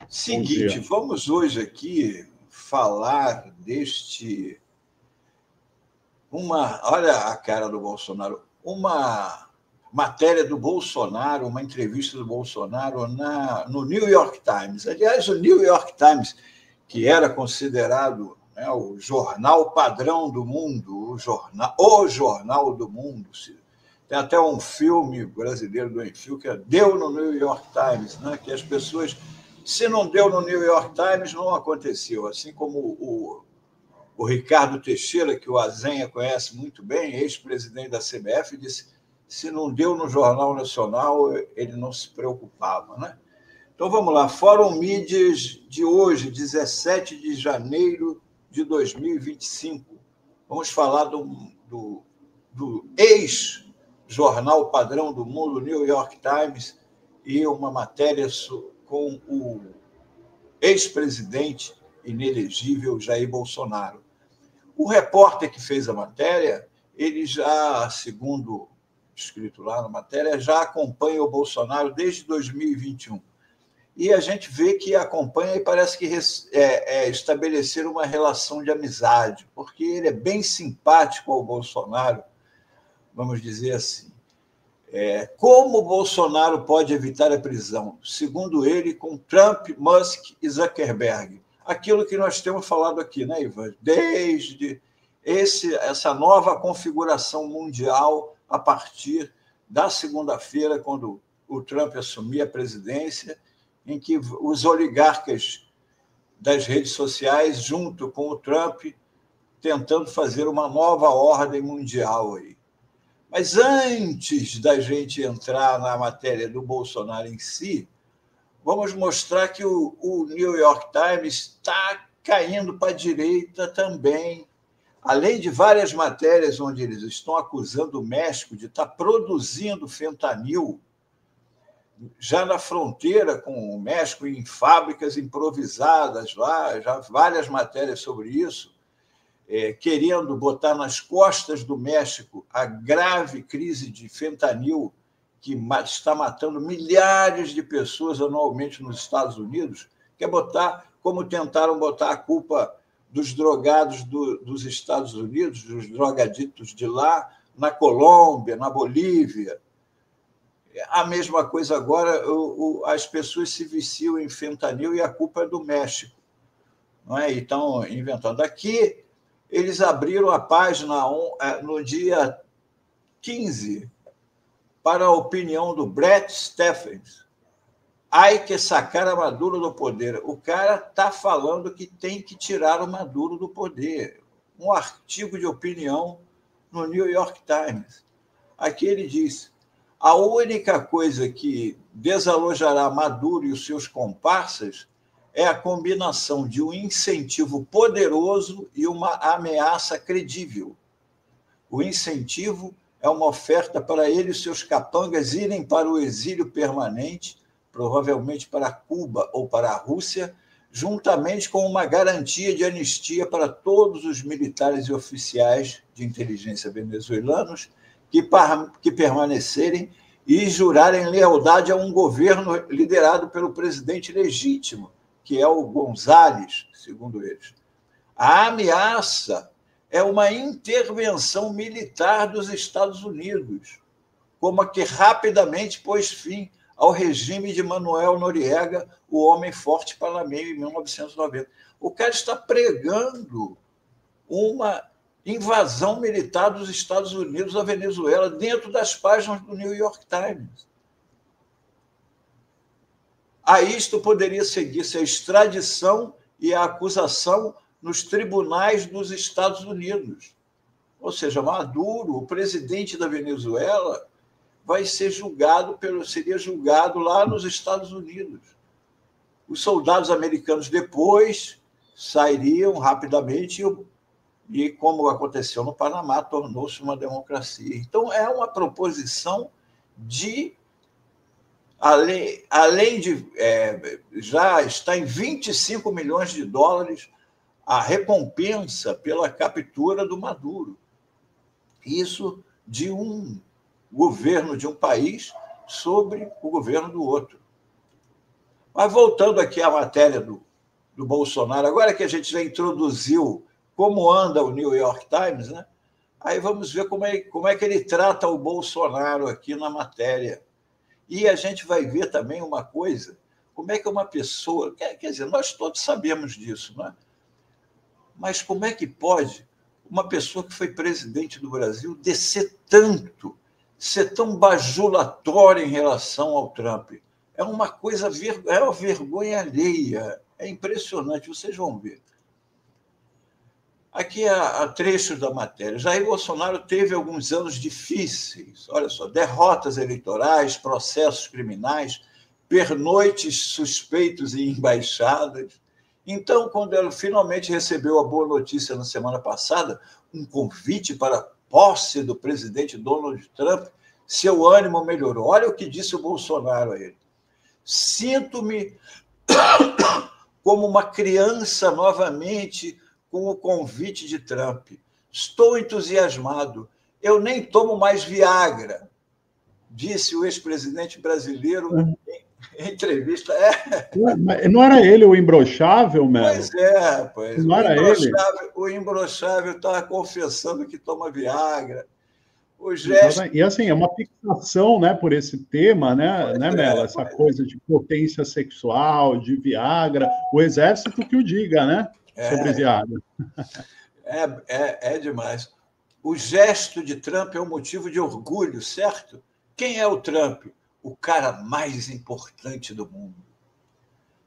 Bom dia. Seguinte, vamos hoje aqui falar olha a cara do Bolsonaro, uma matéria do Bolsonaro, uma entrevista do Bolsonaro no New York Times. Aliás, o New York Times, que era considerado, né, o jornal padrão do mundo, o jornal do mundo. Tem até um filme brasileiro do Enfio que é Deu no New York Times, né, que as pessoas, se não deu no New York Times, não aconteceu. Assim como o Ricardo Teixeira, que o Azenha conhece muito bem, ex-presidente da CBF, disse: se não deu no Jornal Nacional, ele não se preocupava, né? Então, vamos lá. Fórum Mídias de hoje, 17 de janeiro de 2025. Vamos falar do ex-jornal padrão do mundo, New York Times, e uma matéria com o ex-presidente inelegível Jair Bolsonaro. O repórter que fez a matéria, ele já, segundo escrito lá na matéria, já acompanha o Bolsonaro desde 2021. E a gente vê que acompanha e parece que estabelecer uma relação de amizade, porque ele é bem simpático ao Bolsonaro, vamos dizer assim. Como o Bolsonaro pode evitar a prisão? Segundo ele, com Trump, Musk e Zuckerberg. Aquilo que nós temos falado aqui, né, Ivan? Desde essa nova configuração mundial a partir da segunda-feira, quando o Trump assumir a presidência, em que os oligarcas das redes sociais, junto com o Trump, tentando fazer uma nova ordem mundial aí. Mas antes da gente entrar na matéria do Bolsonaro em si, vamos mostrar que o New York Times está caindo para a direita também. Além de várias matérias onde eles estão acusando o México de estar produzindo fentanil já na fronteira com o México, em fábricas improvisadas lá, já várias matérias sobre isso, querendo botar nas costas do México a grave crise de fentanil que está matando milhares de pessoas anualmente nos Estados Unidos, quer botar, como tentaram botar a culpa dos drogados dos Estados Unidos, dos drogaditos de lá, na Colômbia, na Bolívia. A mesma coisa agora, as pessoas se viciam em fentanil e a culpa é do México. Não é? E estão inventando. Aqui, eles abriram a página no dia 15 para a opinião do Bret Stephens. Ai que sacar a Maduro do poder. O cara está falando que tem que tirar o Maduro do poder. Um artigo de opinião no New York Times. Aqui ele diz: a única coisa que desalojará Maduro e os seus comparsas é a combinação de um incentivo poderoso e uma ameaça credível. O incentivo é uma oferta para ele e seus capangas irem para o exílio permanente, provavelmente para Cuba ou para a Rússia, juntamente com uma garantia de anistia para todos os militares e oficiais de inteligência venezuelanos que permanecerem e jurarem lealdade a um governo liderado pelo presidente legítimo, que é o González, segundo eles. A ameaça é uma intervenção militar dos Estados Unidos, como a que rapidamente pôs fim ao regime de Manuel Noriega, o homem forte panameño, em 1990. O cara está pregando uma invasão militar dos Estados Unidos à Venezuela dentro das páginas do New York Times. A isto poderia seguir-se a extradição e a acusação nos tribunais dos Estados Unidos. Ou seja, Maduro, o presidente da Venezuela, seria julgado lá nos Estados Unidos. Os soldados americanos depois sairiam rapidamente e, como aconteceu no Panamá, tornou-se uma democracia. Então, é uma proposição de, além de já está em 25 milhões de dólares a recompensa pela captura do Maduro. Isso de um governo de um país sobre o governo do outro. Mas voltando aqui à matéria do Bolsonaro, agora que a gente já introduziu como anda o New York Times, né? Aí vamos ver como é que ele trata o Bolsonaro aqui na matéria. E a gente vai ver também uma coisa, como é que uma pessoa... Quer dizer, nós todos sabemos disso, né? Mas como é que pode uma pessoa que foi presidente do Brasil descer tanto, ser tão bajulatória em relação ao Trump? É uma coisa, é uma vergonha alheia. É impressionante, vocês vão ver. Aqui há trechos da matéria. Jair Bolsonaro teve alguns anos difíceis. Olha só, derrotas eleitorais, processos criminais, pernoites suspeitos em embaixadas. Então, quando ele finalmente recebeu a boa notícia na semana passada, um convite para a posse do presidente Donald Trump, seu ânimo melhorou. Olha o que disse o Bolsonaro a ele. Sinto-me como uma criança novamente com o convite de Trump. Estou entusiasmado. Eu nem tomo mais Viagra, disse o ex-presidente brasileiro em entrevista. Não era ele o imbrochável, Melo? Pois. Não era ele? O imbrochável estava confessando que toma Viagra. O gesto... E assim, é uma fixação, né, por esse tema, né, Melo? Essa coisa de potência sexual, de Viagra, o exército que o diga, né? Sobre Viagra. É demais. O gesto de Trump é um motivo de orgulho, certo? Quem é o Trump? O cara mais importante do mundo.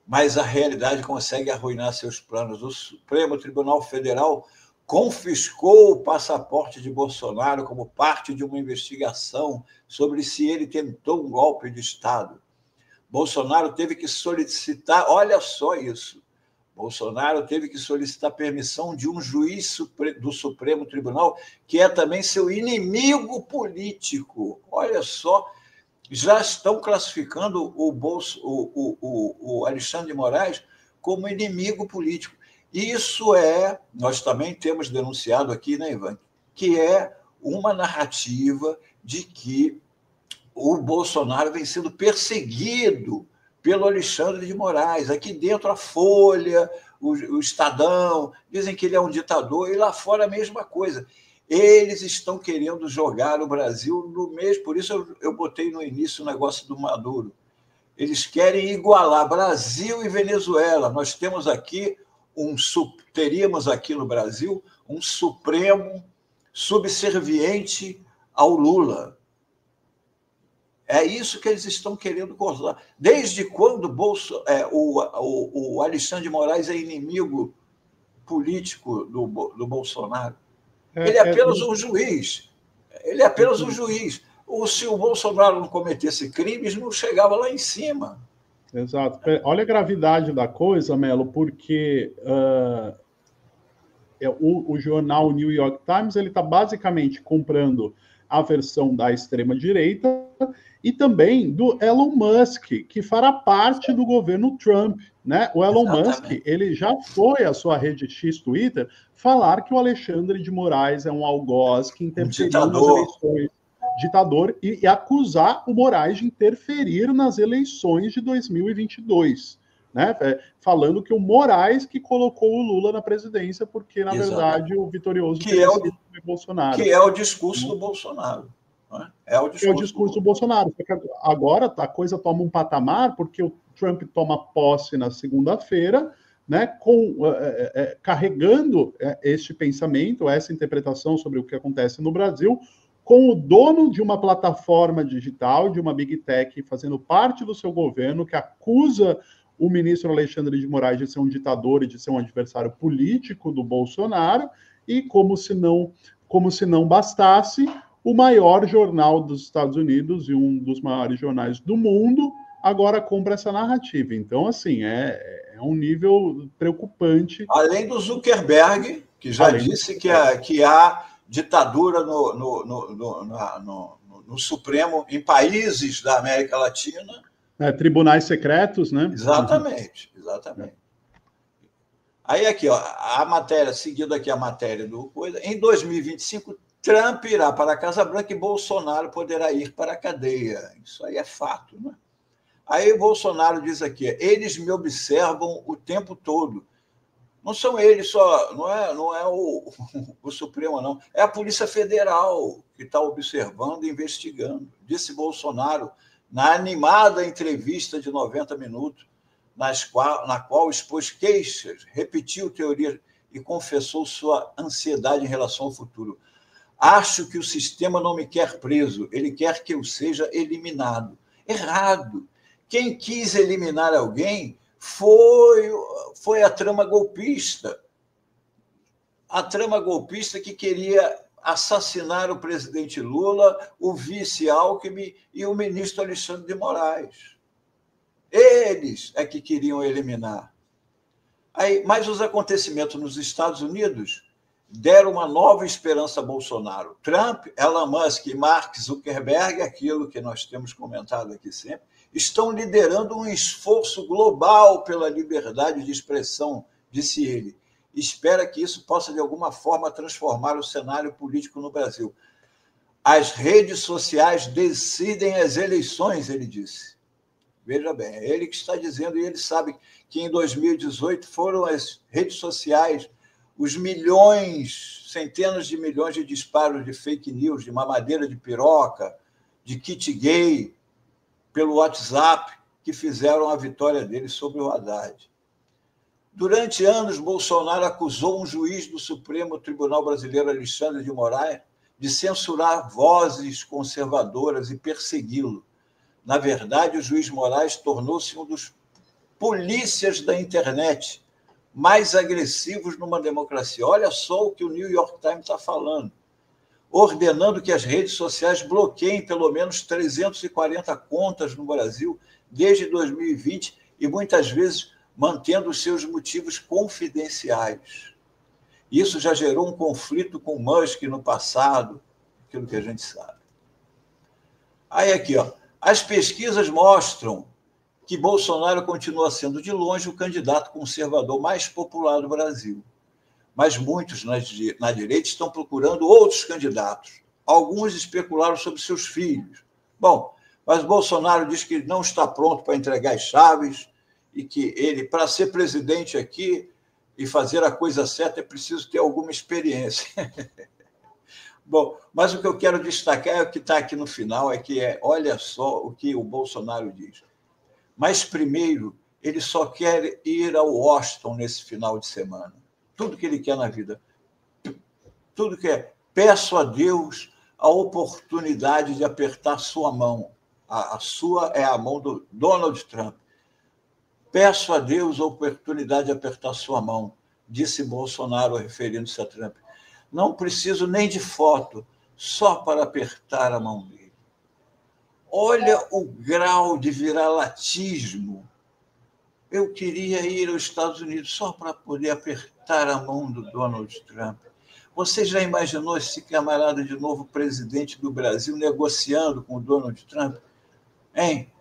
Mas a realidade consegue arruinar seus planos. O Supremo Tribunal Federal confiscou o passaporte de Bolsonaro como parte de uma investigação sobre se ele tentou um golpe de Estado. Bolsonaro teve que solicitar, olha só isso, Bolsonaro teve que solicitar permissão de um juiz do Supremo Tribunal, que é também seu inimigo político. Olha só, já estão classificando o Alexandre de Moraes como inimigo político. Isso nós também temos denunciado aqui, né, Ivan, que é uma narrativa de que o Bolsonaro vem sendo perseguido pelo Alexandre de Moraes. Aqui dentro a Folha, o Estadão, dizem que ele é um ditador, e lá fora a mesma coisa. Eles estão querendo jogar o Brasil no mesmo... Por isso eu botei no início o negócio do Maduro. Eles querem igualar Brasil e Venezuela. Nós temos aqui teríamos aqui no Brasil um Supremo subserviente ao Lula. É isso que eles estão querendo causar. Desde quando o Alexandre de Moraes é inimigo político do Bolsonaro? Ele é apenas um juiz. Ele é apenas um juiz. Se o Bolsonaro não cometesse crimes, não chegava lá em cima. Exato. Olha a gravidade da coisa, Melo, porque o jornal New York Times ele está basicamente comprando a versão da extrema-direita e também do Elon Musk, que fará parte do governo Trump, né? O Elon Musk, ele já foi à sua rede X Twitter falar que o Alexandre de Moraes é um algoz que interferiu nas eleições, ditador, e acusar o Moraes de interferir nas eleições de 2022, né? Falando que o Moraes que colocou o Lula na presidência, porque, na verdade, o vitorioso foi Bolsonaro. Que é o discurso do Bolsonaro. É o discurso do Bolsonaro. Agora a coisa toma um patamar, porque o Trump toma posse na segunda-feira, né, carregando este pensamento, essa interpretação sobre o que acontece no Brasil, com o dono de uma plataforma digital, de uma Big Tech, fazendo parte do seu governo, que acusa o ministro Alexandre de Moraes de ser um ditador e de ser um adversário político do Bolsonaro, e como se não bastasse, o maior jornal dos Estados Unidos e um dos maiores jornais do mundo agora compra essa narrativa. Então, assim, é um nível preocupante. Além do Zuckerberg, que já disse que há ditadura no Supremo em países da América Latina. Tribunais secretos, né? Exatamente. Aí aqui, ó, a matéria, seguindo aqui a matéria do coisa, em 2025, Trump irá para a Casa Branca e Bolsonaro poderá ir para a cadeia. Isso aí é fato, né? Aí Bolsonaro diz aqui, eles me observam o tempo todo. Não são eles só, não é o Supremo, não. É a Polícia Federal que está observando e investigando. Disse Bolsonaro na animada entrevista de 90 minutos, na qual expôs queixas, repetiu teorias e confessou sua ansiedade em relação ao futuro. Acho que o sistema não me quer preso, ele quer que eu seja eliminado. Errado. Quem quis eliminar alguém foi a trama golpista. A trama golpista que queria assassinar o presidente Lula, o vice Alckmin e o ministro Alexandre de Moraes. Eles é que queriam eliminar. Mas os acontecimentos nos Estados Unidos deram uma nova esperança a Bolsonaro. Trump, Elon Musk e Mark Zuckerberg, aquilo que nós temos comentado aqui sempre, estão liderando um esforço global pela liberdade de expressão, disse ele. Espera que isso possa, de alguma forma, transformar o cenário político no Brasil. As redes sociais decidem as eleições, ele disse. Veja bem, é ele que está dizendo, e ele sabe que em 2018 foram as redes sociais, os milhões, centenas de milhões de disparos de fake news, de mamadeira de piroca, de kit gay, pelo WhatsApp, que fizeram a vitória dele sobre o Haddad. Durante anos, Bolsonaro acusou um juiz do Supremo Tribunal Brasileiro, Alexandre de Moraes, de censurar vozes conservadoras e persegui-lo. Na verdade, o juiz Moraes tornou-se um dos polícias da internet mais agressivos numa democracia. Olha só o que o New York Times está falando. Ordenando que as redes sociais bloqueiem pelo menos 340 contas no Brasil desde 2020 e muitas vezes mantendo os seus motivos confidenciais. Isso já gerou um conflito com Musk no passado, aquilo que a gente sabe. Aí aqui, ó, as pesquisas mostram que Bolsonaro continua sendo, de longe, o candidato conservador mais popular do Brasil. Mas muitos na direita estão procurando outros candidatos. Alguns especularam sobre seus filhos. Bom, mas Bolsonaro diz que não está pronto para entregar as chaves e que ele, para ser presidente aqui e fazer a coisa certa, é preciso ter alguma experiência. Bom, mas o que eu quero destacar é o que está aqui no final, olha só o que o Bolsonaro diz. Mas, primeiro, ele só quer ir ao Washington nesse final de semana. Tudo que ele quer na vida. Tudo que é. Peço a Deus a oportunidade de apertar sua mão. A sua é a mão do Donald Trump. Peço a Deus a oportunidade de apertar sua mão, disse Bolsonaro, referindo-se a Trump. Não preciso nem de foto, só para apertar a mão dele. Olha o grau de viralatismo. Eu queria ir aos Estados Unidos só para poder apertar a mão do Donald Trump. Você já imaginou esse camarada de novo presidente do Brasil negociando com o Donald Trump? Hein?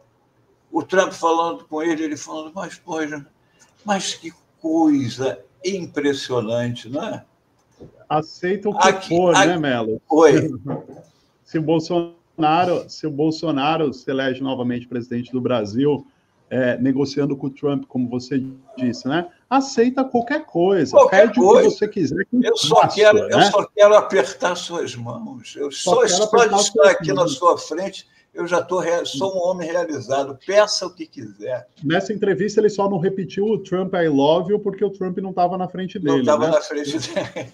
O Trump falando com ele falando, mas que coisa impressionante, não é? Aceita o que for, né, Mello? Oi. Se o Bolsonaro se elege novamente presidente do Brasil, negociando com o Trump, como você disse, né? Aceita qualquer coisa. Pede o que você quiser. Eu só quero apertar suas mãos. Eu só de estar aqui na sua frente, eu já sou um homem realizado. Peça o que quiser. Nessa entrevista, ele só não repetiu o Trump I love you, porque o Trump não estava na frente dele. Não estava na frente dele.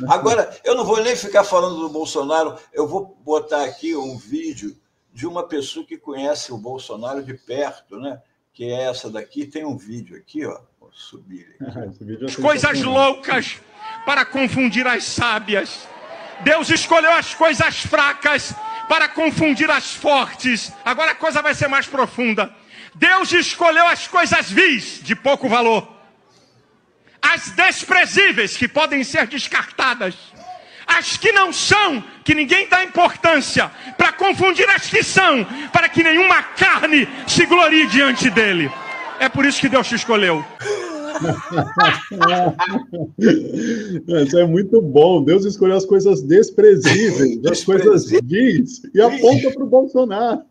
Agora, eu não vou nem ficar falando do Bolsonaro, eu vou botar aqui um vídeo de uma pessoa que conhece o Bolsonaro de perto, né? Que é essa daqui. Tem um vídeo aqui, ó. Vou subir aqui. As coisas loucas para confundir as sábias. Deus escolheu as coisas fracas para confundir as fortes. Agora a coisa vai ser mais profunda. Deus escolheu as coisas vis, de pouco valor, as desprezíveis, que podem ser descartadas, as que não são, que ninguém dá importância, para confundir as que são, para que nenhuma carne se glorie diante dele. É por isso que Deus te escolheu. Isso é muito bom. Deus escolheu as coisas desprezíveis, as coisas vis, e aponta para o Bolsonaro.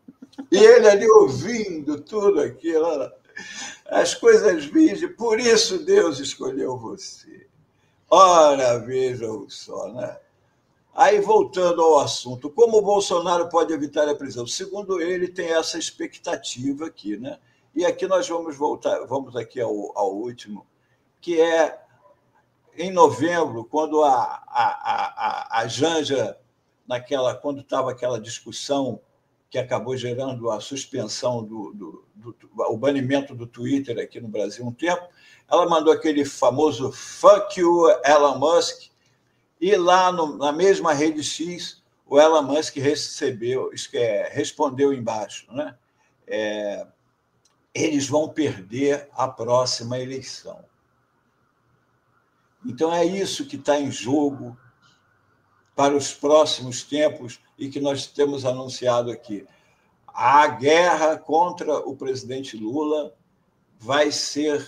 E ele ali ouvindo tudo aquilo, as coisas virgens, por isso Deus escolheu você. Ora, vejam só, né? Aí, voltando ao assunto, como o Bolsonaro pode evitar a prisão? Segundo ele, tem essa expectativa aqui, né? E aqui nós vamos aqui ao último, que é em novembro, quando a Janja, quando estava aquela discussão que acabou gerando a suspensão o banimento do Twitter aqui no Brasil um tempo, ela mandou aquele famoso "fuck you, Elon Musk", e lá na mesma rede X, o Elon Musk respondeu embaixo, né? Eles vão perder a próxima eleição. Então, é isso que está em jogo para os próximos tempos e que nós temos anunciado aqui. A guerra contra o presidente Lula vai ser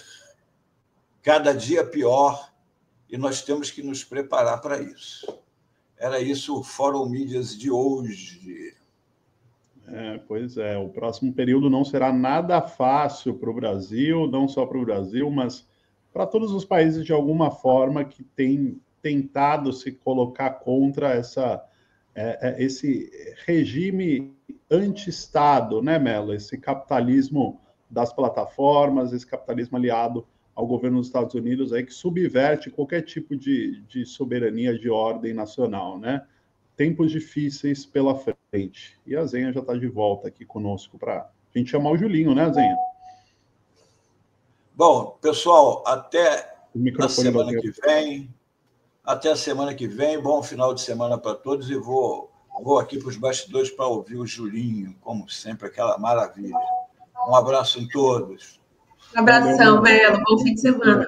cada dia pior e nós temos que nos preparar para isso. Era isso o Fórum Mídias de hoje. Pois é, o próximo período não será nada fácil para o Brasil, não só para o Brasil, mas para todos os países, de alguma forma, que têm tentado se colocar contra esse regime anti-Estado, né, Mello? Esse capitalismo das plataformas, esse capitalismo aliado ao governo dos Estados Unidos, aí, que subverte qualquer tipo de soberania de ordem nacional, né? Tempos difíceis pela frente. E a Zenha já está de volta aqui conosco para a gente chamar o Julinho, né, Zenha? Bom, pessoal, até a semana que vem. Até a semana que vem. Bom final de semana para todos. E vou aqui para os bastidores para ouvir o Julinho, como sempre, aquela maravilha. Um abraço em todos. Um abração, Belo. Bom fim de semana.